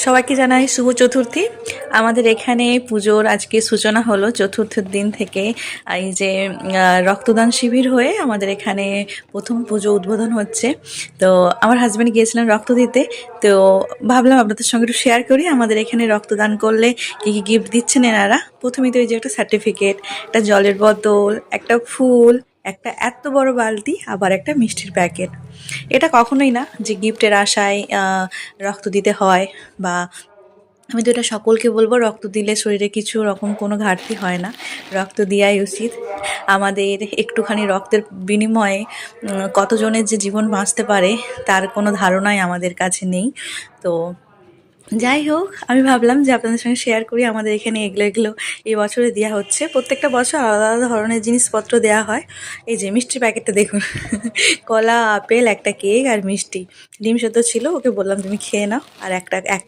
সবাইকে জানাই শুভ চতুর্থী। আমাদের এখানে পুজোর আজকে সূচনা হলো চতুর্থীর দিন থেকে। এই যে রক্তদান শিবির হয়ে আমাদের এখানে প্রথম পুজো উদ্বোধন হচ্ছে। তো আমার হাজব্যান্ড গিয়েছিলেন রক্ত দিতে। তো ভাবলাম আপনাদের সঙ্গে একটু শেয়ার করি আমাদের এখানে রক্তদান করলে কী কী গিফট দিচ্ছেন এনারা। প্রথমেই তো এই যে একটা সার্টিফিকেট, একটা জলের বোতল, একটা ফুল, একটা এত বড় বালতি, আবার একটা মিষ্টির প্যাকেট। এটা কখনোই না যে গিফটের আশায় রক্ত দিতে হয়, বা আমি তো এটা সকলকে বলবো, রক্ত দিলে শরীরে কিছু রকম কোনো ঘাটতি হয় না, রক্ত দেওয়াই উচিত। আমাদের একটুখানি রক্তের বিনিময়ে কতজনের যে জীবন বাঁচতে পারে তার কোনো ধারণাই আমাদের কাছে নেই। তো যাই হোক, আমি ভাবলাম যে আপনাদের সঙ্গে শেয়ার করি আমাদের এখানে এগুলো এই বছরে দেওয়া হচ্ছে। প্রত্যেকটা বছর আলাদা আলাদা ধরনের জিনিসপত্র দেওয়া হয়। এই যে মিষ্টির প্যাকেটটা দেখুন, কলা, আপেল, একটা কেক আর মিষ্টি। ডিম সেদ্ধ ছিল, ওকে বললাম তুমি খেয়ে নাও, আর একটা